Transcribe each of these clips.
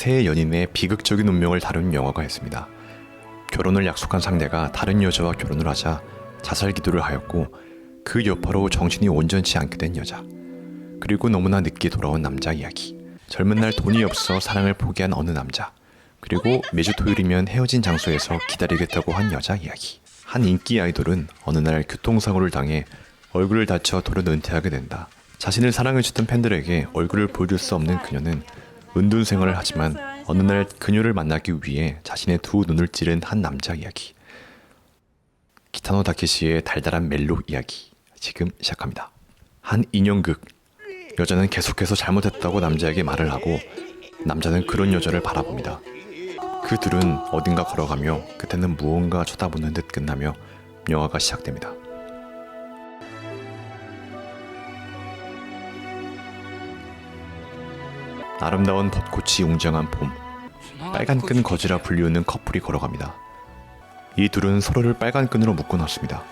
새 연인의 비극적인 운명을 다룬 영화가 있습니다. 결혼을 약속한 상대가 다른 여자와 결혼을 하자 자살 기도를 하였고 그 여파로 정신이 온전치 않게 된 여자, 그리고 너무나 늦게 돌아온 남자 이야기. 젊은 날 돈이 없어 사랑을 포기한 어느 남자, 그리고 매주 토요일이면 헤어진 장소에서 기다리겠다고 한 여자 이야기. 한 인기 아이돌은 어느 날 교통사고를 당해 얼굴을 다쳐 돌연 은퇴하게 된다. 자신을 사랑해주던 팬들에게 얼굴을 보여줄 수 없는 그녀는 은둔 생활을 하지만 어느 날 그녀를 만나기 위해 자신의 두 눈을 찌른 한 남자 이야기. 기타노 다케시의 달달한 멜로 이야기 지금 시작합니다. 한 인형극. 여자는 계속해서 잘못했다고 남자에게 말을 하고 남자는 그런 여자를 바라봅니다. 그 둘은 어딘가 걸어가며 그때는 무언가 쳐다보는 듯 끝나며 영화가 시작됩니다. 아름다운 벚꽃이 웅장한 봄, 빨간 끈 거지라 불리우는 커플이 걸어갑니다. 이 둘은 서로를 빨간 끈으로 묶어놨습니다.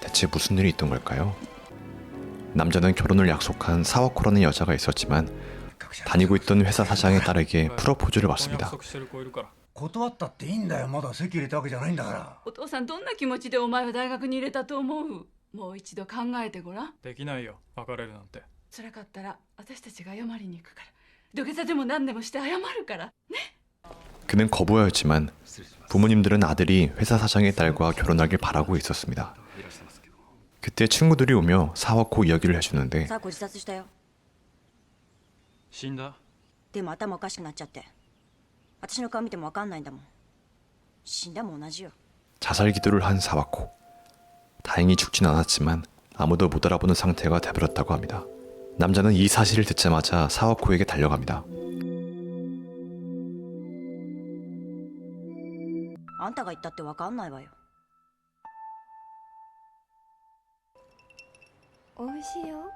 대체 무슨 일이 있던 걸까요? 남자는 결혼을 약속한 사와코라는 여자가 있었지만 다니고 있던 회사 사장에 따르게 프로포즈를 받습니다. 断ったっていいんだよ。まだ籍入れたわけじゃないんだから。お父さんどんな気持ちでお前を大学に入れたと思う？もう一度考えてごらん。できないよ、別れるなんて。辛かったら私たちが謝りに行くから。土下座でも何でもして謝るからね。 그는 거부하였지만 부모님들은 아들이 회사 사장의 딸과 결혼하길 바라고 있었습니다. 그때 친구들이 오며 사와코 이야기를 해주는데 サワコ自殺したよ。死んだ？でも頭おかしくなっちゃって。私の顔見てもわかんないんだもん。死んだも同じよ。 자살 기도를 한 사와코. 다행히 죽진 않았지만 아무도 못 알아보는 상태가 돼버렸다고 합니다. 남자는 이 사실을 듣자마자 사와코에게 달려갑니다. あんたが言ったってわかんないわよ。美味しいよ。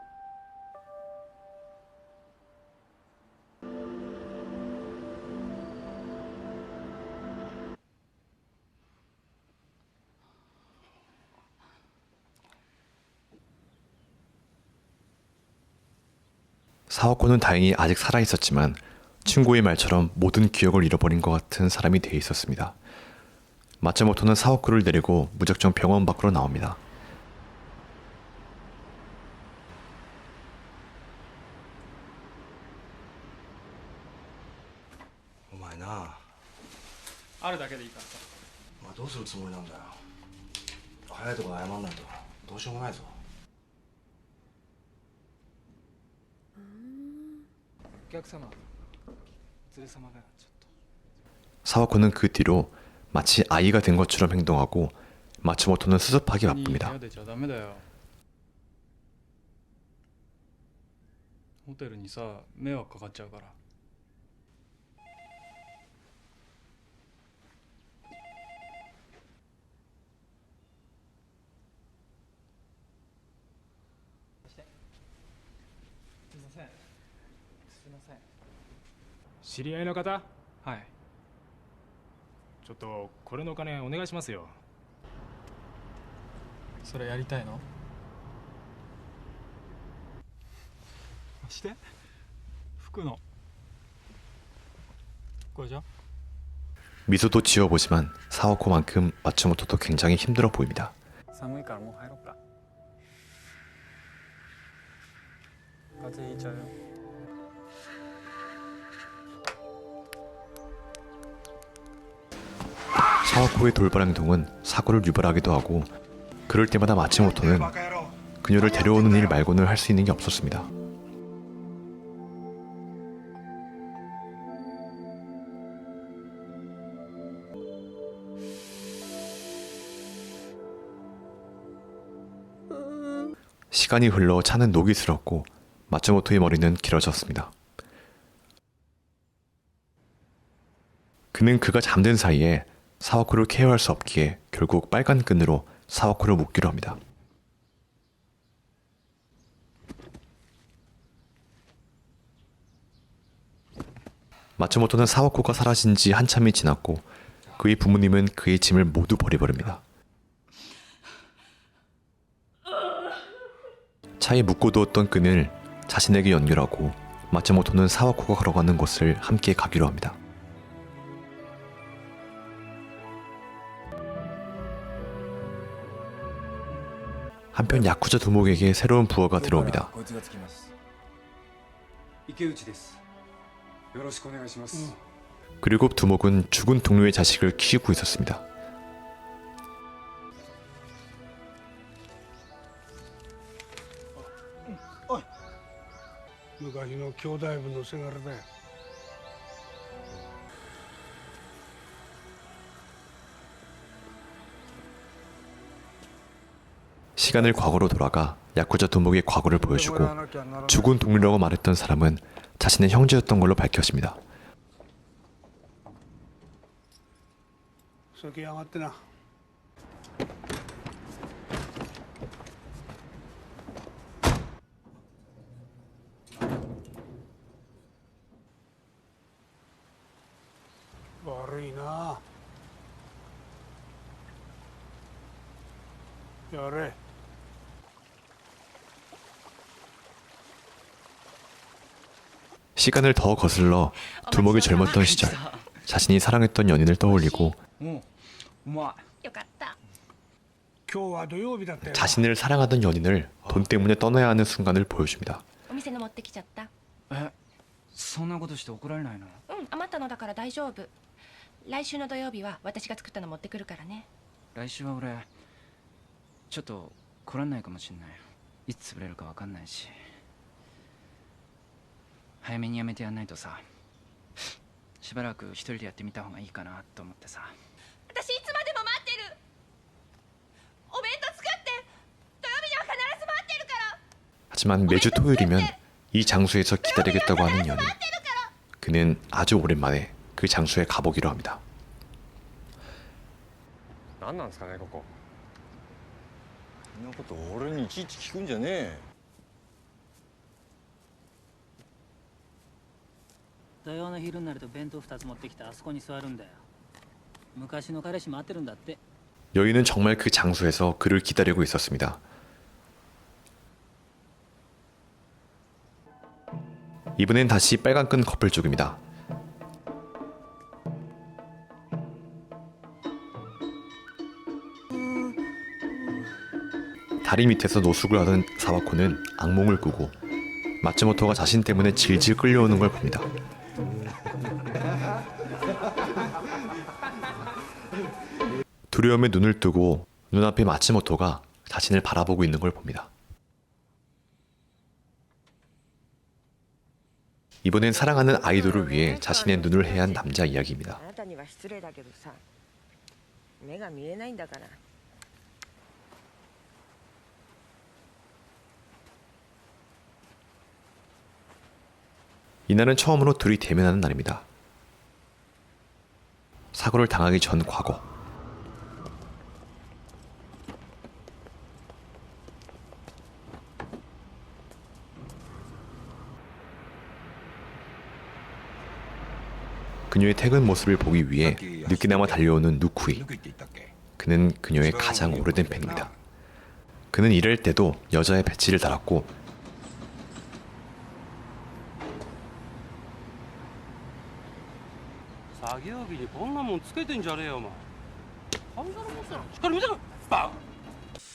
사와코는 다행히 아직 살아있었지만 친구의 말처럼 모든 기억을 잃어버린 것 같은 사람이 돼 있었습니다. 마츠모토는 사와코를 데리고 무작정 병원 밖으로 나옵니다. お前な、あるだけでいいからさ。お前どうするつもりなんだよ。早いとこ謝んないとどうしようもないぞ。お客様、連れ様がちょっと。 사와코는 그 뒤로 마치 아이가 된 것처럼 행동하고 마츠모토는 수습하기 いい部 바쁩니다. 屋出ちゃダメだよ。ホテルにさ、迷惑かかっちゃうから。すいません。すいません。知り合いの方？はい。ちょっとこれのお金お願いしますよ。それやりたいの？して服のこれじゃ? 미소도 지어보지만 사와코만큼 마츠모토도 굉장히 힘들어 보입니다. 寒いからもう入ろうか。風邪ひいちゃうよ。 사와코의 돌발 행동은 사고를 유발하기도 하고 그럴 때마다 마츠모토는 그녀를 데려오는 일 말고는 할 수 있는 게 없었습니다. 시간이 흘러 차는 녹이 슬었고 마츠모토의 머리는 길어졌습니다. 그는 그가 잠든 사이에 사와코를 케어할 수 없기에 결국 빨간 끈으로 사와코를 묶기로 합니다. 마츠모토는 사와코가 사라진 지 한참이 지났고 그의 부모님은 그의 짐을 모두 버려버립니다. 차에 묶어두었던 끈을 자신에게 연결하고 마츠모토는 사와코가 걸어가는 곳을 함께 가기로 합니다. 한편 야쿠자 두목에게 새로운 부하가 들어옵니다. こいつがつきます。池内です。よろしくお願いします。 그리고 두목은 죽은 동료의 자식을 키우고 있었습니다. 昔の兄弟分のせがれだよ。 시간을 과거로 돌아가 야쿠자 두목의 과거를 보여주고 죽은 동료라고 말했던 사람은 자신의 형제였던 걸로 밝혀집니다. 先上がってな。 悪いな。やれ。 시간을 더 거슬러 두목이 젊었던 시절 자신이 사랑했던 연인을 떠올리고 うんうまい。よかった。今日は土曜日だったよ。 자신을 사랑하던 연인을 돈 때문에 떠나야 하는 순간을 보여줍니다. お店の持ってきちゃった。え、そんなことして怒られないの？余ったのだから大丈夫。来週の土曜日は私が作ったの持ってくるからね。来週は俺ちょっと来らんないかもしんない。いつ潰れるかわかんないし。早めにやめてやんないとさ。しばらく一人でやってみた方がいいかなと思ってさ。私いつまでも待ってる。お弁当作って土曜日には必ず待ってるから。 하지만 매주 토요일이면 이 장소에서 기다리겠다고 하는 연인. 그는 아주 오랜만에 그 장소에 가보기로 합니다. 何なんですかねここ。そんなこと俺にいちいち聞くんじゃねえ。土曜の昼になると弁当2つ持ってきてあそこに座るんだよ。昔の彼氏待ってるんだって。 여인은 정말 그 장소에서 그를 기다리고 있었습니다. 이번엔 다시 빨간끈 커플 쪽입니다. 다리 밑에서 노숙을 하던 사와코는 악몽을 꾸고 마츠모토가 자신 때문에 질질 끌려오는 걸 봅니다. 두려움에 눈을 뜨고 눈앞에 마츠모토가 자신을 바라보고 있는 걸 봅니다. 이번엔 사랑하는 아이돌을 위해 자신의 눈을 해한 남자 이야기입니다. あなたには失礼だけどさ、目が見えないんだから。 이날은 처음으로 둘이 대면하는 날입니다. 사고를 당하기 전 과거. 그녀의 퇴근 모습을 보기 위해 늦게나마 달려오는 누쿠이. 그는 그녀의 가장 오래된 팬입니다. 그는 일할 때도 여자의 배지를 달았고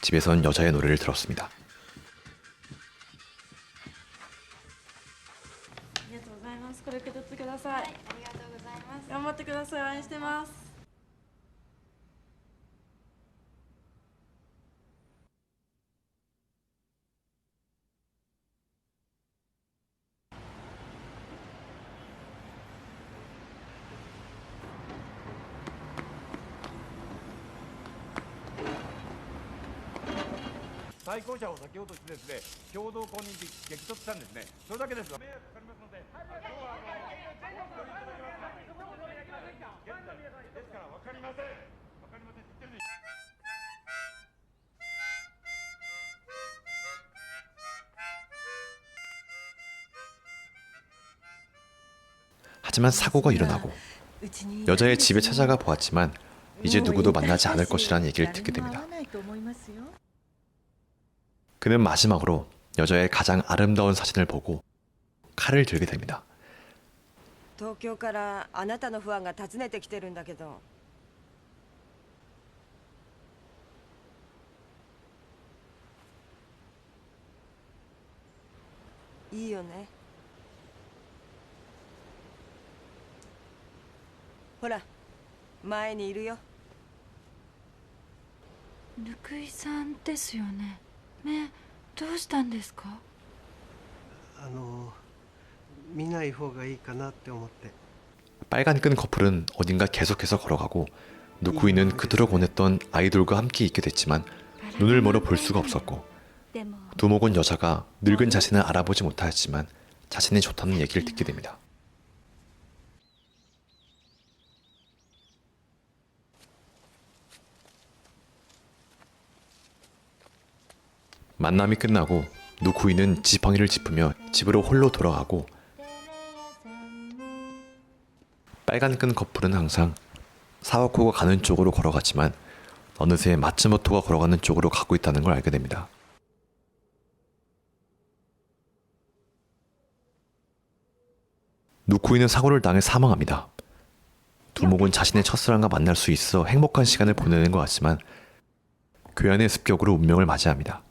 집에선 여자의 노래를 들었습니다. ありがとうございます。これ受け取ってください。はい、ありがとうございます。頑張ってください。応援してます。 対向車を避けようとしてですね、共同公認に激突したんですね。それだけです。迷惑かかりますので、今日はですから分かりません。分かりませんって言ってるのに。 하지만 사고가 일어나고 여자의 집에 찾아가 보았지만 이제 누구도 만나지 않을 것이라는 얘기를 듣게 됩니다. 그는 마지막으로 여자의 가장 아름다운 사진을 보고 칼을 들게 됩니다. 東京からあなたのファンが訪ねてきてるんだけど。いいよね。ほら前にいるよ。ぬくいさんですよね。目どうしたんですか？見ない方がいいかなって思って。 빨간 끈 커플은 어딘가 계속해서 걸어가고 누쿠이는 그토록 원했던 아이돌과 함께 있게 됐지만 눈을 멀어 볼 수가 없었고 두목은 여자가 늙은 자신을 알아보지 못하였지만 자신이 좋다는 얘기를 듣게 됩니다. 만남이 끝나고 누쿠이는 지팡이를 짚으며 집으로 홀로 돌아가고 빨간 끈 커플은 항상 사와코가 가는 쪽으로 걸어갔지만 어느새 마츠모토가 걸어가는 쪽으로 가고 있다는 걸 알게 됩니다. 누쿠이는 사고를 당해 사망합니다. 두목은 자신의 첫사랑과 만날 수 있어 행복한 시간을 보내는 것 같지만 괴한의 습격으로 운명을 맞이합니다.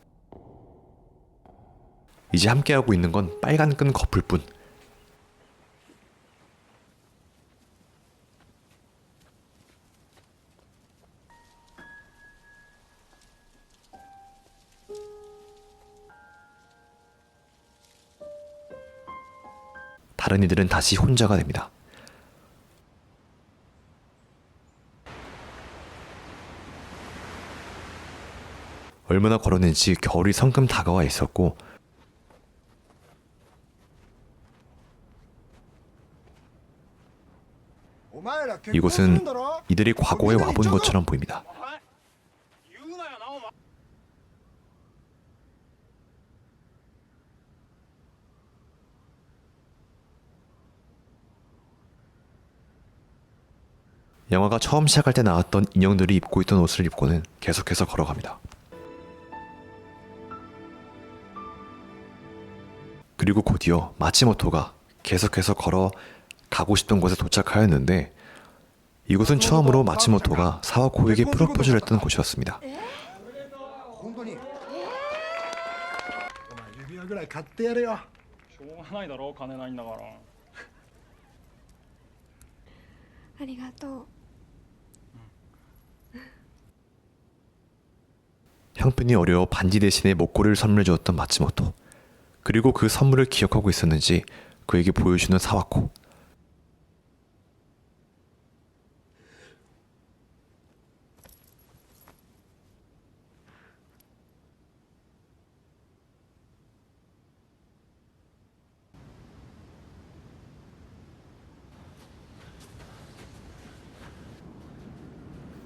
이제 함께하고 있는 건 빨간 끈 커플뿐. 다른 이들은 다시 혼자가 됩니다. 얼마나 걸었는지 겨울이 성큼 다가와 있었고 이곳은 이들이 과거에 와본 것처럼 보입니다. 영화가 처음 시작할 때 나왔던 인형들이 입고 있던 옷을 입고는 계속해서 걸어갑니다. 그리고 곧이어 마츠모토가 계속해서 걸어 가고 싶던 곳에 도착하였는데 이곳은 처음으로 마츠모토가 사와코에게 프로포즈를 했던 곳이었습니다. 本当に。お前指輪ぐらい買ってやれよ。しょうがないだろう、金ないんだから。ありがとう。 형편이 어려워 반지 대신에 목걸이를 선물해 주었던 마츠모토. 그리고 그 선물을 기억하고 있었는지 그에게 보여주는 사와코.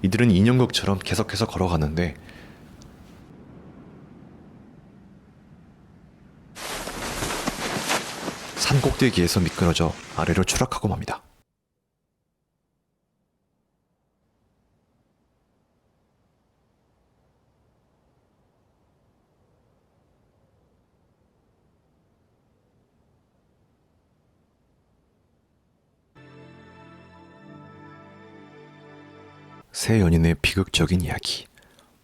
이들은 인형극처럼 계속해서 걸어가는데 산 꼭대기에서 미끄러져 아래로 추락하고 맙니다. 새 연인의 비극적인 이야기.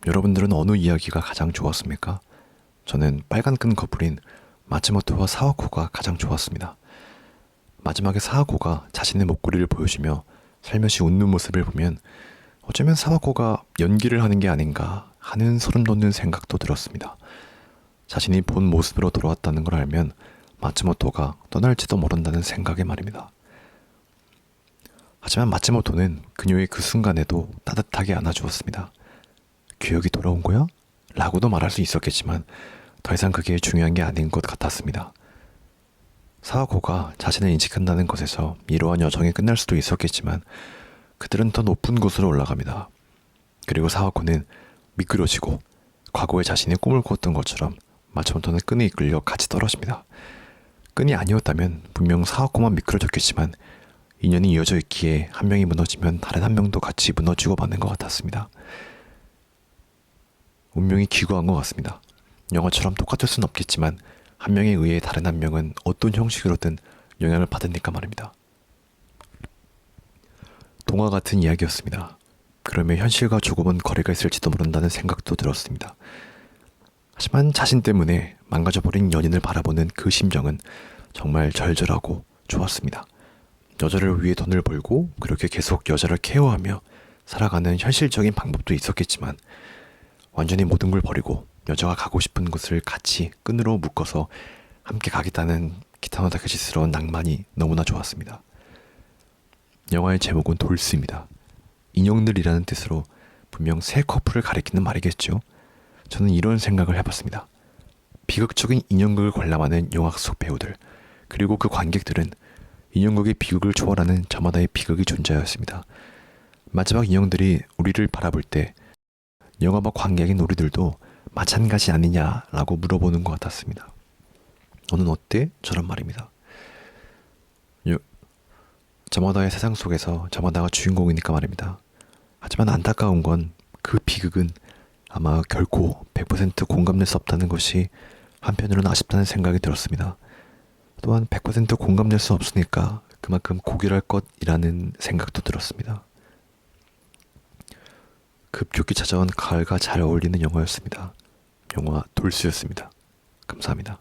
여러분들은 어느 이야기가 가장 좋았습니까? 저는 빨간 끈 커플인 마츠모토와 사와코가 가장 좋았습니다. 마지막에 사와코가 자신의 목걸이를 보여주며 살며시 웃는 모습을 보면 어쩌면 사와코가 연기를 하는 게 아닌가 하는 소름 돋는 생각도 들었습니다. 자신이 본 모습으로 돌아왔다는 걸 알면 마츠모토가 떠날지도 모른다는 생각에 말입니다. 하지만 마츠모토는 그녀의 그 순간에도 따뜻하게 안아주었습니다. 기억이 돌아온 거야? 라고도 말할 수 있었겠지만 더 이상 그게 중요한 게 아닌 것 같았습니다. 사와코가 자신을 인식한다는 것에서 이러한 여정이 끝날 수도 있었겠지만 그들은 더 높은 곳으로 올라갑니다. 그리고 사와코는 미끄러지고 과거에 자신이 꿈을 꾸었던 것처럼 마츠모토는 끈에 이끌려 같이 떨어집니다. 끈이 아니었다면 분명 사와코만 미끄러졌겠지만 인연이 이어져 있기에 한 명이 무너지면 다른 한 명도 같이 무너지고 마는 것 같았습니다. 운명이 기구한 것 같습니다. 영화처럼 똑같을 순 없겠지만 한 명에 의해 다른 한 명은 어떤 형식으로든 영향을 받으니까 말입니다. 동화 같은 이야기였습니다. 그러면 현실과 조금은 거리가 있을지도 모른다는 생각도 들었습니다. 하지만 자신 때문에 망가져버린 연인을 바라보는 그 심정은 정말 절절하고 좋았습니다. 여자를 위해 돈을 벌고 그렇게 계속 여자를 케어하며 살아가는 현실적인 방법도 있었겠지만 완전히 모든 걸 버리고 여자가 가고 싶은 곳을 같이 끈으로 묶어서 함께 가겠다는 기타노 타케시스러운 낭만이 너무나 좋았습니다. 영화의 제목은 돌스입니다. 인형들이라는 뜻으로 분명 새 커플을 가리키는 말이겠죠. 저는 이런 생각을 해봤습니다. 비극적인 인형극을 관람하는 영화 속 배우들, 그리고 그 관객들은 인형극의 비극을 초월하는 저마다의 비극이 존재하였습니다. 마지막 인형들이 우리를 바라볼 때 영화박 관객인 우리들도 마찬가지 아니냐라고 물어보는 것 같았습니다. 너는 어때? 저런 말입니다. 저마다의 세상 속에서 저마다가 주인공이니까 말입니다. 하지만 안타까운 건 그 비극은 아마 결코 100% 공감될 수 없다는 것이 한편으로는 아쉽다는 생각이 들었습니다. 또한 100% 공감될 수 없으니까 그만큼 고결할 것이라는 생각도 들었습니다. 급격히 찾아온 가을과 잘 어울리는 영화였습니다. 영화 돌스였습니다. 감사합니다.